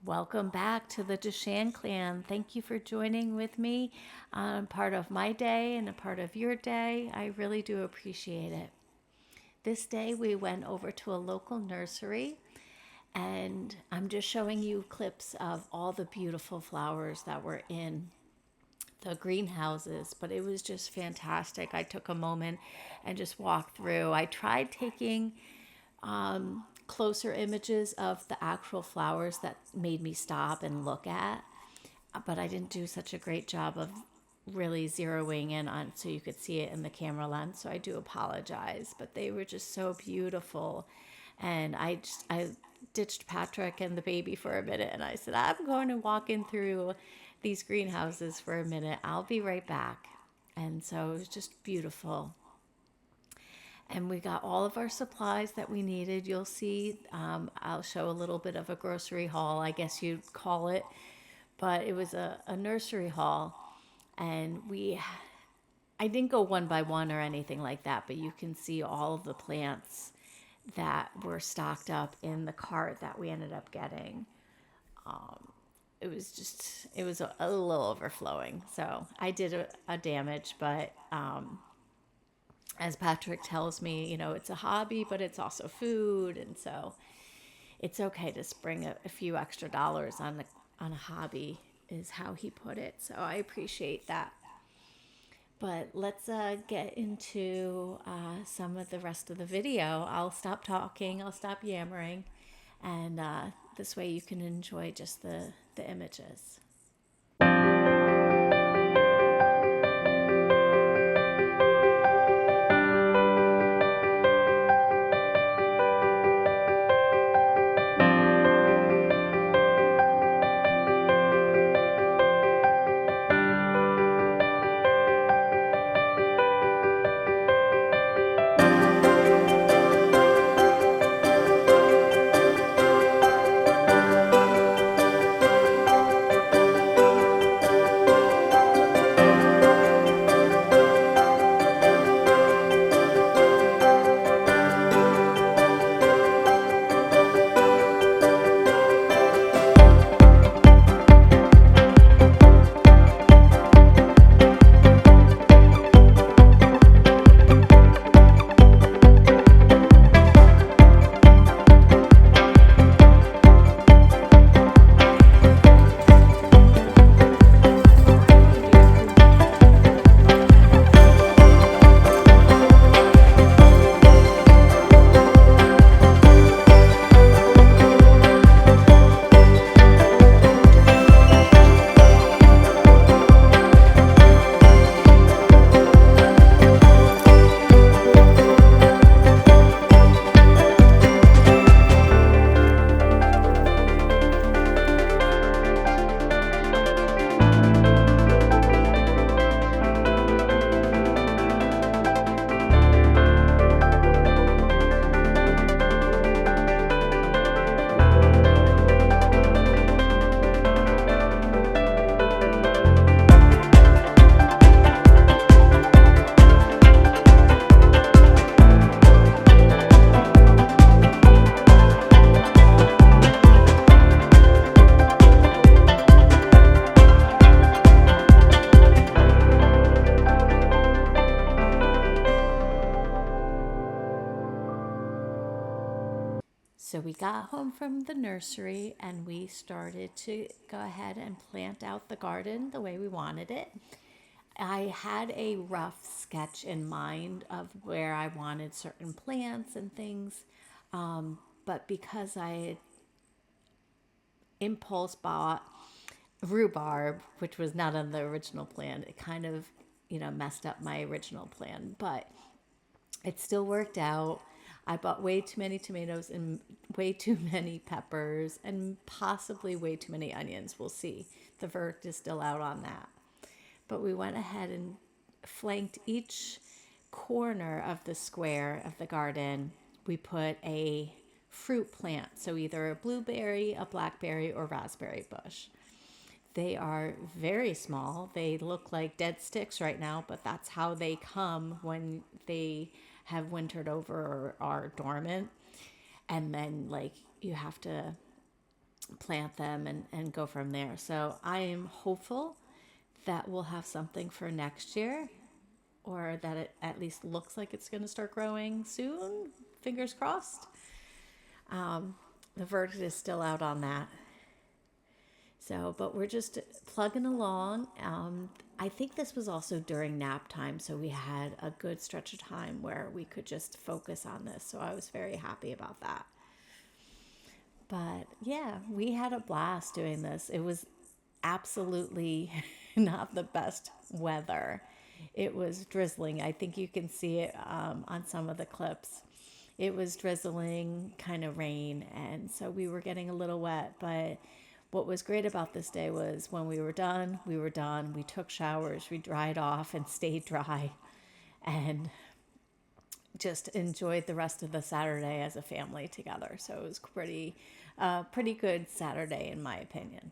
Welcome back to the Deshan clan. Thank you for joining with me on part of my day and a part of your day. I really do appreciate it. This day we went over to a local nursery and I'm just showing you clips of all the beautiful flowers that were in the greenhouses, but it was just fantastic. I took a moment and just walked through. I tried taking closer images of the actual flowers that made me stop and look at, but I didn't do such a great job of really zeroing in on so you could see it in the camera lens. So I do apologize, but they were just so beautiful. And I ditched Patrick and the baby for a minute and I said, I'm going to walk in through these greenhouses for a minute. I'll be right back. And so it was just beautiful. And we got all of our supplies that we needed. You'll see, I'll show a little bit of a grocery haul, I guess you'd call it. But it was a nursery haul. And I didn't go one by one or anything like that, but you can see all of the plants that were stocked up in the cart that we ended up getting. It was a little overflowing. So I did a damage, but as Patrick tells me, it's a hobby, but it's also food. And so it's okay to spring a few extra dollars on a hobby, is how he put it. So I appreciate that. But let's get into some of the rest of the video. I'll stop talking, I'll stop yammering, and this way you can enjoy just the images. So we got home from the nursery and we started to go ahead and plant out the garden the way we wanted it. I had a rough sketch in mind of where I wanted certain plants and things, but because I had impulse bought rhubarb, which was not on the original plan, it kind of, messed up my original plan, but it still worked out. I bought way too many tomatoes and way too many peppers and possibly way too many onions. We'll see. The verdict is still out on that. But we went ahead and flanked each corner of the square of the garden. We put a fruit plant, so either a blueberry, a blackberry, or raspberry bush. They are very small. They look like dead sticks right now, but that's how they come when they have wintered over or are dormant. And then, like, you have to plant them and go from there. So I am hopeful that we'll have something for next year, or that it at least looks like it's going to start growing soon. Fingers crossed. The verdict is still out on that. So, but we're just plugging along. I think this was also during nap time, so we had a good stretch of time where we could just focus on this. So I was very happy about that. But yeah, we had a blast doing this. It was absolutely not the best weather. It was drizzling. I think you can see it on some of the clips. It was drizzling, kind of rain, and so we were getting a little wet. But what was great about this day was when we were done, we were done. We took showers, we dried off and stayed dry, and just enjoyed the rest of the Saturday as a family together. So it was pretty good Saturday in my opinion.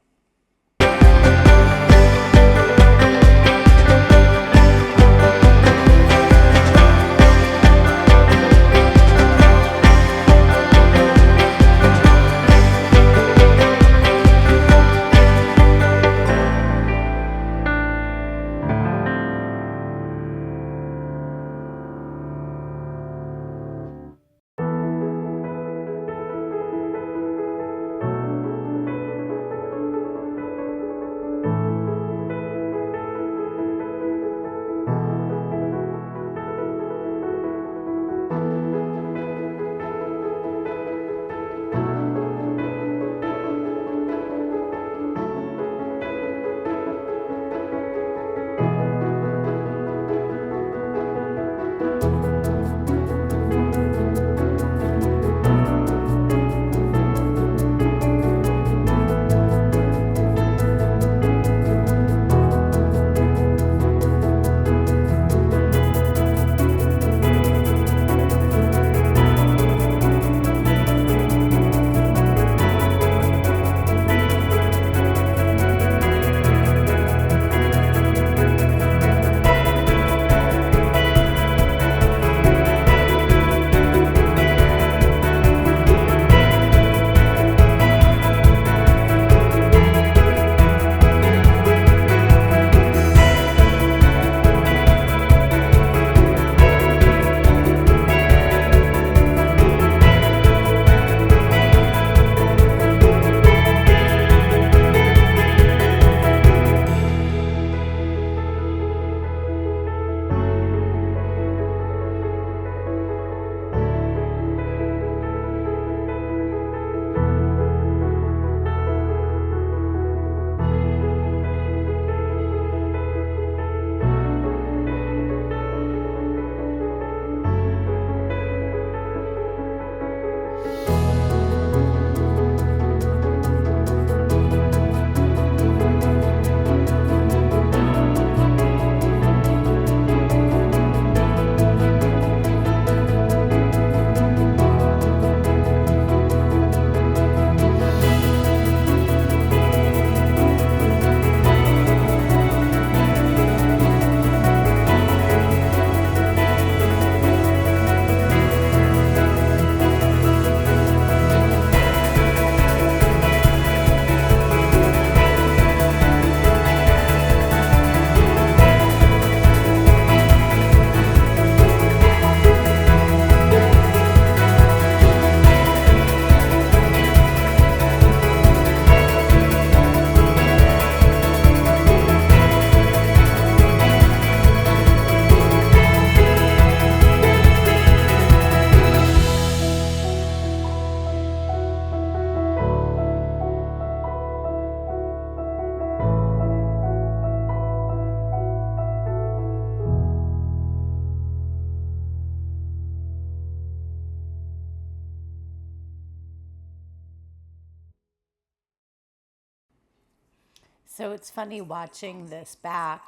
So it's funny watching this back.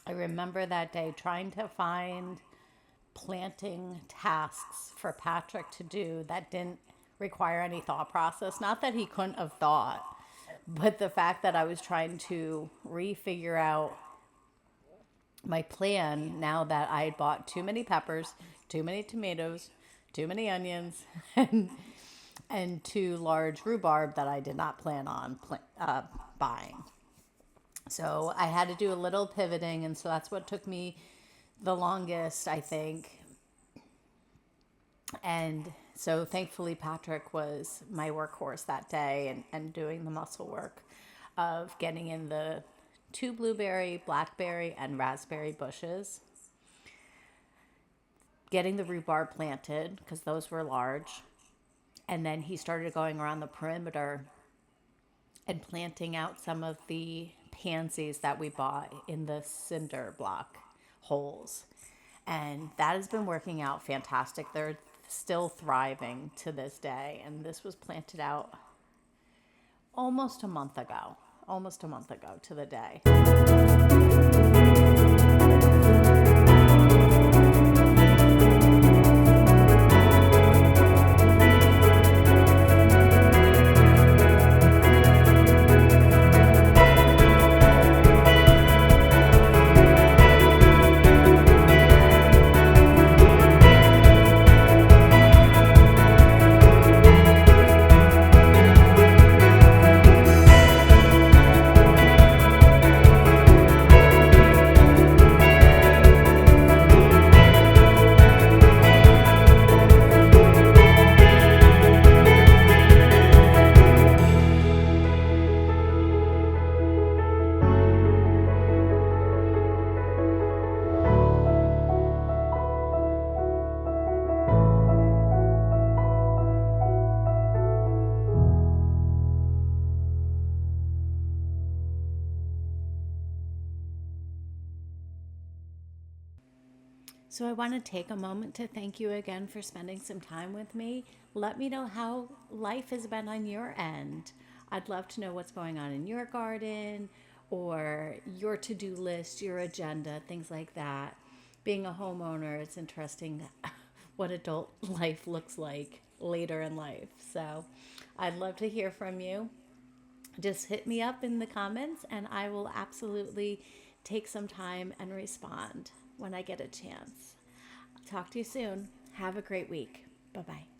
I remember that day trying to find planting tasks for Patrick to do that didn't require any thought process. Not that he couldn't have thought, but the fact that I was trying to refigure out my plan now that I had bought too many peppers, too many tomatoes, too many onions, and and 2 large rhubarb that I did not plan on buying. So I had to do a little pivoting, and so that's what took me the longest, I think. And so thankfully, Patrick was my workhorse that day and doing the muscle work of getting in the 2 blueberry, blackberry, and raspberry bushes, getting the rhubarb planted because those were large. And then he started going around the perimeter and planting out some of the pansies that we bought in the cinder block holes. And that has been working out fantastic. They're still thriving to this day. And this was planted out almost a month ago to the day. So I want to take a moment to thank you again for spending some time with me. Let me know how life has been on your end. I'd love to know what's going on in your garden or your to-do list, your agenda, things like that. Being a homeowner, it's interesting what adult life looks like later in life. So I'd love to hear from you. Just hit me up in the comments and I will absolutely take some time and respond when I get a chance. Talk to you soon. Have a great week. Bye-bye.